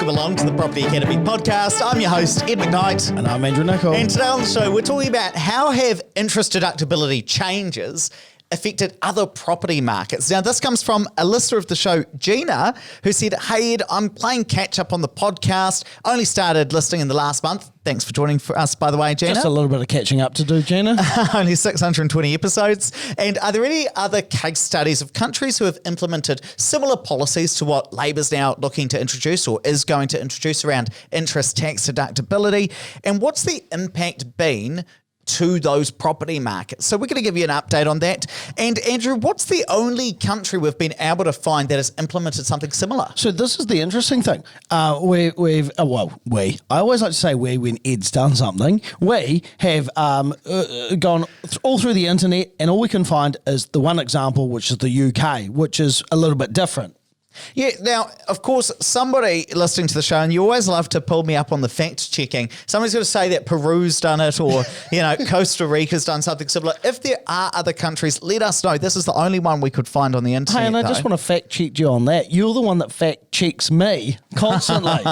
welcome along to the Property Academy podcast. I'm your host, Ed McKnight. And I'm Andrew Nicol. And today on the show, we're talking about how have interest deductibility changes affected other property markets. Now, this comes from a listener of the show, Gina, who said, "Hey Ed, I'm playing catch up on the podcast. Only started listening in the last month." Thanks for joining for us, by the way, Gina. Just a little bit of catching up to do, Gina. Only 620 episodes. And are there any other case studies of countries who have implemented similar policies to what Labor's now looking to introduce or is going to introduce around interest tax deductibility? And what's the impact been to those property markets? So we're going to give you an update on that. And Andrew, what's the only country we've been able to find that has implemented something similar? So this is the interesting thing. I always like to say we when Ed's done something. We have gone all through the internet, and all we can find is the one example, which is the UK, which is a little bit different. Yeah, now, of course, somebody listening to the show, and you always love to pull me up on the fact checking, somebody's going to say that Peru's done it or, Costa Rica's done something similar. If there are other countries, let us know. This is the only one we could find on the internet. Hey, and I just want to fact check you on that. You're the one that fact checks me constantly.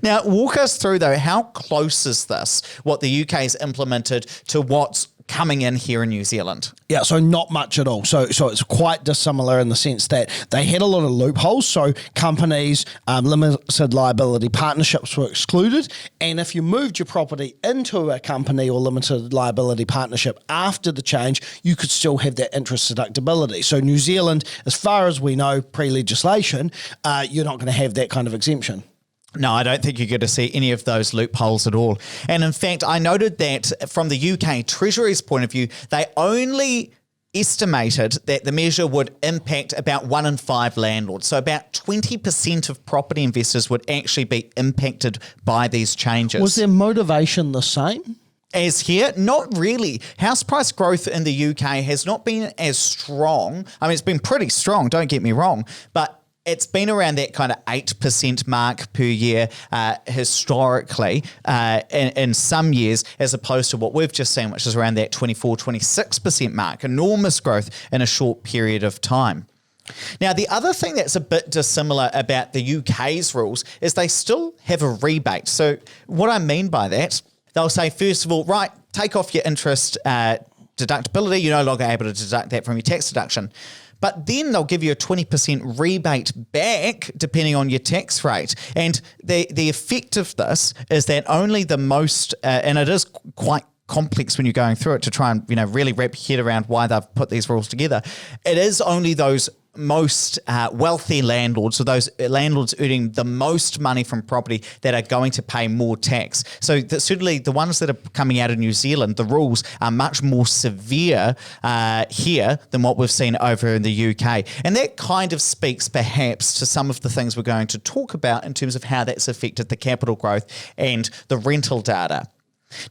Now, walk us through, though, how close is this, what the UK's implemented, to what's coming in here in New Zealand? Yeah, so not much at all. So it's quite dissimilar in the sense that they had a lot of loopholes. So companies, limited liability partnerships were excluded. And if you moved your property into a company or limited liability partnership after the change, you could still have that interest deductibility. So New Zealand, as far as we know, pre-legislation, you're not going to have that kind of exemption. No, I don't think you're going to see any of those loopholes at all. And in fact, I noted that from the UK Treasury's point of view, they only estimated that the measure would impact about 1 in 5 landlords. So about 20% of property investors would actually be impacted by these changes. Was their motivation the same as here? Not really. House price growth in the UK has not been as strong. I mean, it's been pretty strong, don't get me wrong, but it's been around that kind of 8% mark per year historically in some years, as opposed to what we've just seen, which is around that 24, 26% mark. Enormous growth in a short period of time. Now, the other thing that's a bit dissimilar about the UK's rules is they still have a rebate. So what I mean by that, they'll say, first of all, right, take off your interest deductibility. You're no longer able to deduct that from your tax deduction. But then they'll give you a 20% rebate back depending on your tax rate. And the effect of this is that only the most, and it is quite complex when you're going through it to try and really wrap your head around why they've put these rules together. It is only those most wealthy landlords, so those landlords earning the most money from property, that are going to pay more tax. So certainly the ones that are coming out of New Zealand, the rules are much more severe here than what we've seen over in the UK. And that kind of speaks perhaps to some of the things we're going to talk about in terms of how that's affected the capital growth and the rental data.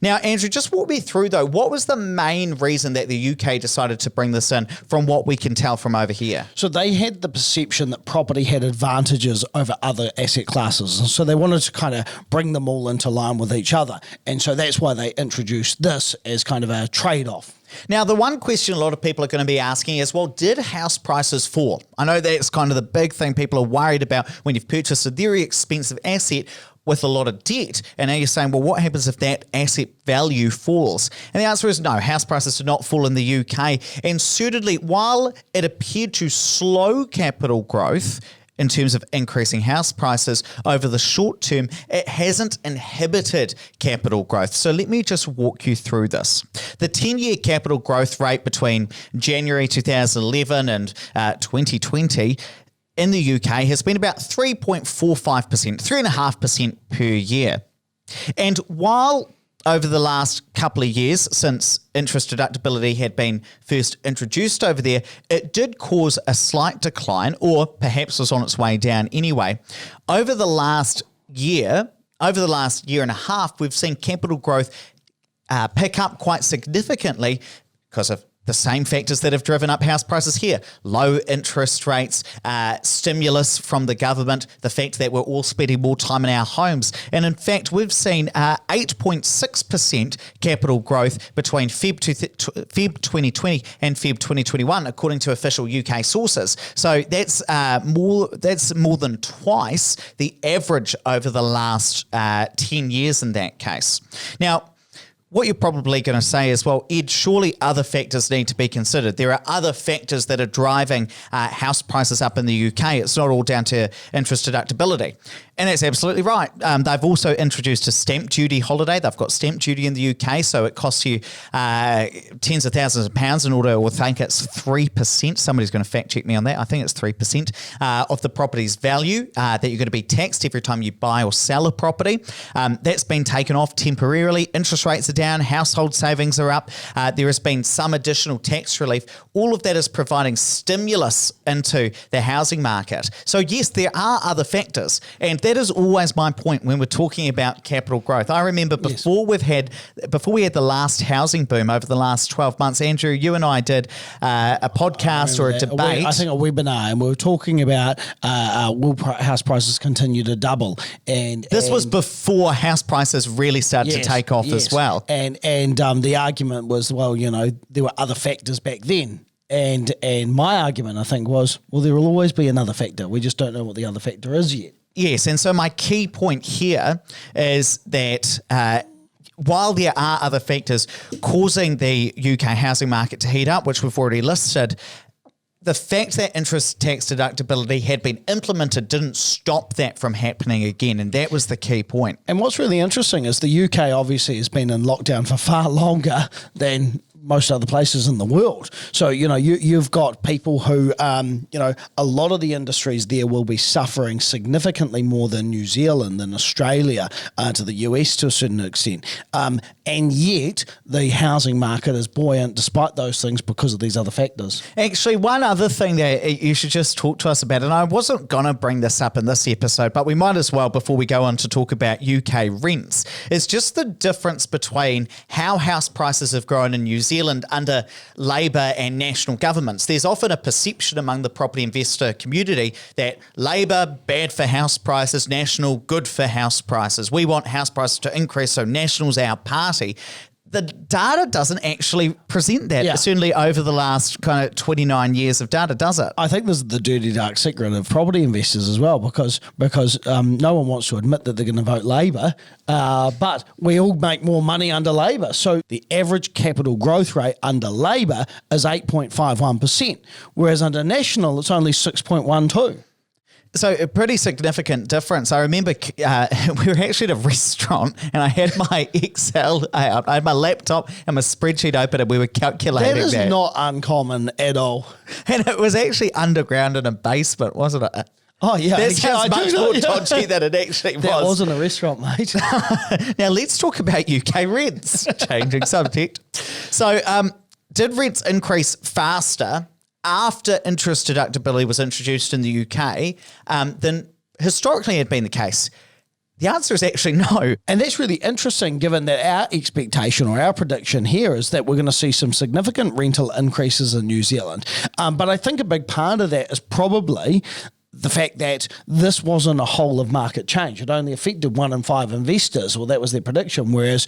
Now, Andrew, just walk me through, though, what was the main reason that the UK decided to bring this in from what we can tell from over here? So they had the perception that property had advantages over other asset classes. And so they wanted to kind of bring them all into line with each other. And so that's why they introduced this as kind of a trade-off. Now, the one question a lot of people are going to be asking is, well, did house prices fall? I know that's kind of the big thing people are worried about when you've purchased a very expensive asset with a lot of debt. And now you're saying, well, what happens if that asset value falls? And the answer is no, house prices did not fall in the UK. And certainly, while it appeared to slow capital growth in terms of increasing house prices over the short term, it hasn't inhibited capital growth. So let me just walk you through this. The 10-year capital growth rate between January 2011 and 2020 in the UK has been about 3.45%, 3.5% per year. And while over the last couple of years since interest deductibility had been first introduced over there, it did cause a slight decline, or perhaps was on its way down anyway. Over the last year and a half, we've seen capital growth pick up quite significantly because of the same factors that have driven up house prices here. Low interest rates, stimulus from the government, the fact that we're all spending more time in our homes. And in fact, we've seen 8.6% capital growth between Feb 2020 and Feb 2021, according to official UK sources. So that's more than twice the average over the last 10 years in that case. Now, what you're probably going to say is, well, Ed, surely other factors need to be considered. There are other factors that are driving house prices up in the UK. It's not all down to interest deductibility. And that's absolutely right. They've also introduced a stamp duty holiday. They've got stamp duty in the UK, so it costs you tens of thousands of pounds in order, or I think it's 3%. Somebody's going to fact check me on that. I think it's 3% of the property's value that you're going to be taxed every time you buy or sell a property. That's been taken off temporarily. Interest rates are down. Household savings are up. There has been some additional tax relief. All of that is providing stimulus into the housing market. So yes, there are other factors, and that is always my point when we're talking about capital growth. I remember before we had the last housing boom over the last 12 months, Andrew, you and I did a podcast or a debate. I think a webinar, and we were talking about will house prices continue to double. And this was before house prices really started to take off as well. And the argument was, well, there were other factors back then. And my argument, I think, was, well, there will always be another factor. We just don't know what the other factor is yet. Yes, and so my key point here is that while there are other factors causing the UK housing market to heat up, which we've already listed, the fact that interest tax deductibility had been implemented didn't stop that from happening again, and that was the key point. And what's really interesting is the UK obviously has been in lockdown for far longer than most other places in the world. So, you've got people who, a lot of the industries there will be suffering significantly more than New Zealand and Australia, to the US to a certain extent. And yet the housing market is buoyant despite those things because of these other factors. Actually, one other thing that you should just talk to us about, and I wasn't going to bring this up in this episode, but we might as well before we go on to talk about UK rents, is just the difference between how house prices have grown in New Zealand under Labour and national governments. There's often a perception among the property investor community that Labour, bad for house prices, National, good for house prices. We want house prices to increase, so National's our party. The data doesn't actually present that, certainly over the last kind of 29 years of data, does it? I think this is the dirty, dark secret of property investors as well, because no one wants to admit that they're going to vote Labour, but we all make more money under Labour. So the average capital growth rate under Labour is 8.51%, whereas under National it's only 6.12%. So a pretty significant difference. I remember we were actually at a restaurant and I had my Excel out. I had my laptop and my spreadsheet open and we were calculating that. That is not uncommon at all. And it was actually underground in a basement, wasn't it? Oh, yeah. That sounds much more dodgy than it actually was. That wasn't a restaurant, mate. Now let's talk about UK rents. Changing subject. So did rents increase faster after interest deductibility was introduced in the UK than historically had been the case? The answer is actually no. And that's really interesting given that our expectation or our prediction here is that we're going to see some significant rental increases in New Zealand. But I think a big part of that is probably the fact that this wasn't a whole of market change. It only affected 1 in 5 investors, or that was their prediction, whereas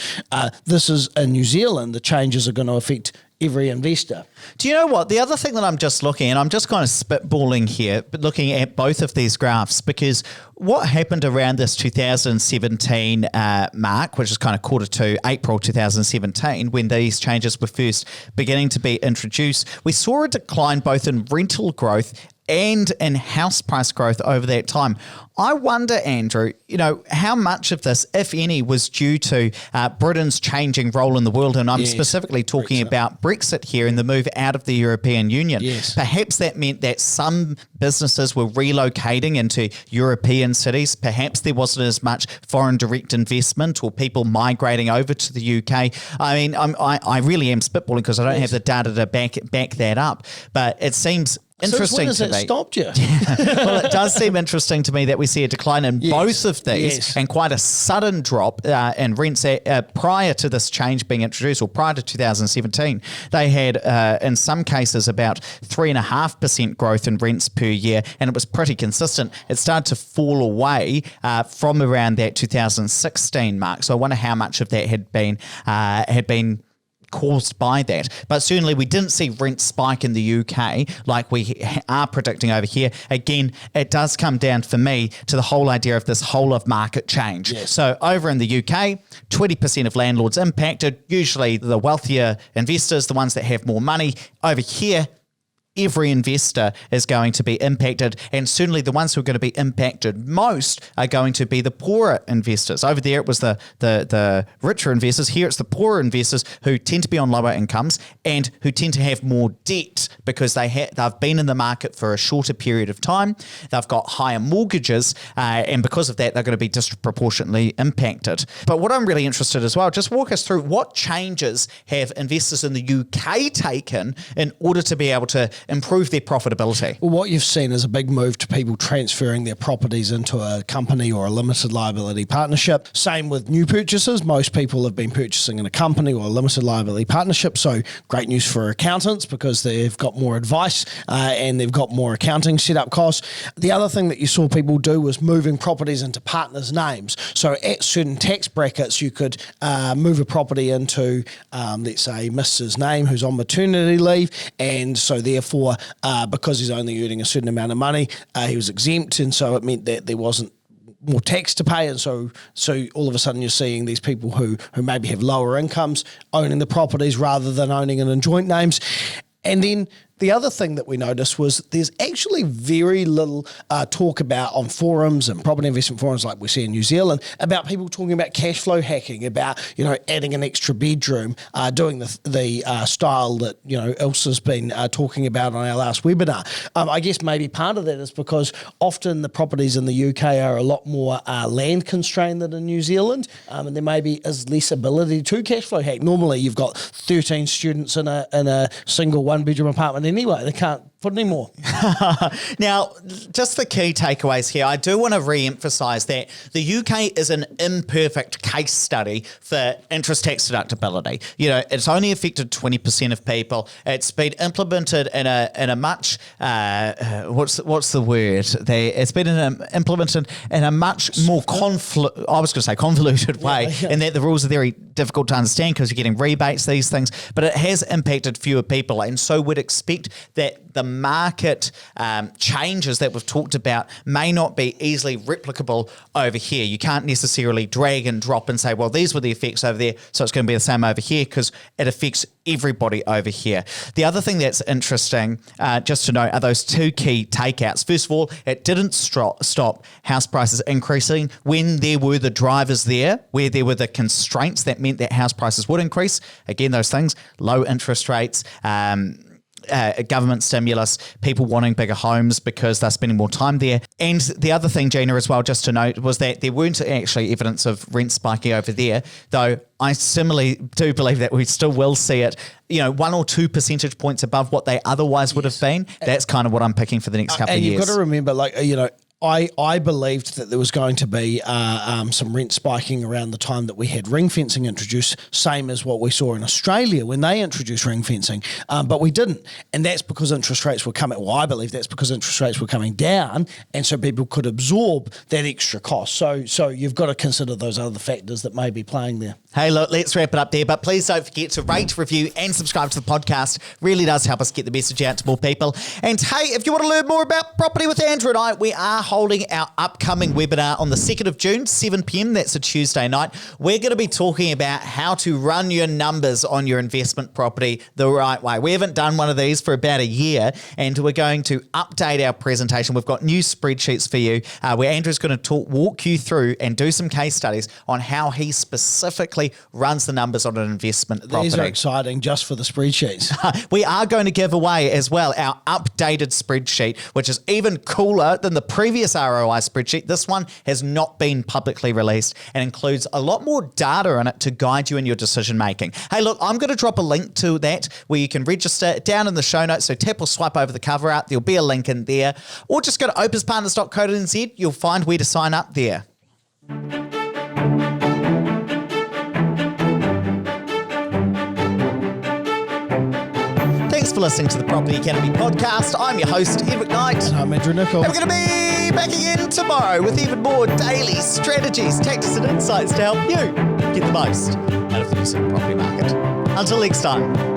this is in New Zealand, the changes are going to affect every investor. Do you know what? The other thing that I'm just looking at, I'm just kind of spitballing here, but looking at both of these graphs, because what happened around this 2017 mark, which is kind of quarter to April 2017, when these changes were first beginning to be introduced, we saw a decline both in rental growth and in house price growth over that time. I wonder, Andrew, how much of this, if any, was due to Britain's changing role in the world, and I'm specifically talking about Brexit here and the move out of the European Union. Yes. Perhaps that meant that some businesses were relocating into European cities. Perhaps there wasn't as much foreign direct investment or people migrating over to the UK. I mean, I really am spitballing because I don't have the data to back that up, but it seems Interesting Since when has to it me. stopped you? Well, it does seem interesting to me that we see a decline in both of these Yes. and quite a sudden drop in rents prior to this change being introduced, or prior to 2017. They had, in some cases, about 3.5% growth in rents per year, and it was pretty consistent. It started to fall away from around that 2016 mark. So I wonder how much of that had been caused by that. But certainly we didn't see rent spike in the UK like we are predicting over here. Again, it does come down for me to the whole idea of this whole of market change. Yes. So over in the UK, 20% of landlords impacted, usually the wealthier investors, the ones that have more money. Over here, every investor is going to be impacted, and certainly the ones who are going to be impacted most are going to be the poorer investors. Over there it was the richer investors. Here it's the poorer investors who tend to be on lower incomes and who tend to have more debt because they've been in the market for a shorter period of time. They've got higher mortgages, and because of that they're going to be disproportionately impacted. But what I'm really interested as well, just walk us through what changes have investors in the UK taken in order to be able to improve their profitability. Well, what you've seen is a big move to people transferring their properties into a company or a limited liability partnership. Same with new purchases. Most people have been purchasing in a company or a limited liability partnership. So great news for accountants because they've got more advice and they've got more accounting setup costs. The other thing that you saw people do was moving properties into partners' names. So at certain tax brackets, you could move a property into, let's say, Mr's name who's on maternity leave. And so therefore, because he's only earning a certain amount of money, he was exempt, and so it meant that there wasn't more tax to pay, and so all of a sudden you're seeing these people who maybe have lower incomes owning the properties rather than owning it in joint names. And then the other thing that we noticed was there's actually very little talk about on forums and property investment forums like we see in New Zealand about people talking about cash flow hacking, about adding an extra bedroom, doing the style that Elsa's been talking about on our last webinar. I guess maybe part of that is because often the properties in the UK are a lot more land constrained than in New Zealand, and there maybe is less ability to cash flow hack. Normally you've got 13 students in a single one bedroom apartment anyway. They can't put any more. Now, just the key takeaways here. I do want to re-emphasise that the UK is an imperfect case study for interest tax deductibility. It's only affected 20% of people. It's been implemented in a much what's the word? It's been implemented in a much more convoluted way, in that the rules are very difficult to understand because you're getting rebates, these things. But it has impacted fewer people, and so would expect that the market changes that we've talked about may not be easily replicable over here. You can't necessarily drag and drop and say, well, these were the effects over there, so it's going to be the same over here, because it affects everybody over here. The other thing that's interesting, just to note, are those two key takeouts. First of all, it didn't stop house prices increasing when there were the drivers there, where there were the constraints that meant that house prices would increase. Again, those things, low interest rates, government stimulus, people wanting bigger homes because they're spending more time there. And the other thing, Gina, as well, just to note, was that there weren't actually evidence of rent spiking over there, though I similarly do believe that we still will see it, 1 or 2 percentage points above what they otherwise would have been. That's kind of what I'm picking for the next couple of years. And you've got to remember, I believed that there was going to be some rent spiking around the time that we had ring fencing introduced, same as what we saw in Australia when they introduced ring fencing, but we didn't. And that's because interest rates were coming, I believe that's because interest rates were coming down, and so people could absorb that extra cost. So you've got to consider those other factors that may be playing there. Hey, look, let's wrap it up there, but please don't forget to rate, review and subscribe to the podcast. Really does help us get the message out to more people. And hey, if you want to learn more about Property with Andrew and I, we are holding our upcoming webinar on the 2nd of June, 7 p.m. That's a Tuesday night. We're going to be talking about how to run your numbers on your investment property the right way. We haven't done one of these for about a year, and we're going to update our presentation. We've got new spreadsheets for you where Andrew's going to walk you through and do some case studies on how he specifically basically runs the numbers on an investment property. These are exciting just for the spreadsheets. We are going to give away as well our updated spreadsheet, which is even cooler than the previous ROI spreadsheet. This one has not been publicly released and includes a lot more data in it to guide you in your decision making. Hey, look, I'm going to drop a link to that where you can register down in the show notes. So tap or swipe over the cover art. There'll be a link in there. Or just go to opuspartners.co.nz. You'll find where to sign up there. Thanks for listening to the Property Academy podcast. I'm your host, Ed McKnight. I'm Andrew Nicol. And we're going to be back again tomorrow with even more daily strategies, tactics, and insights to help you get the most out of the New Zealand property market. Until next time.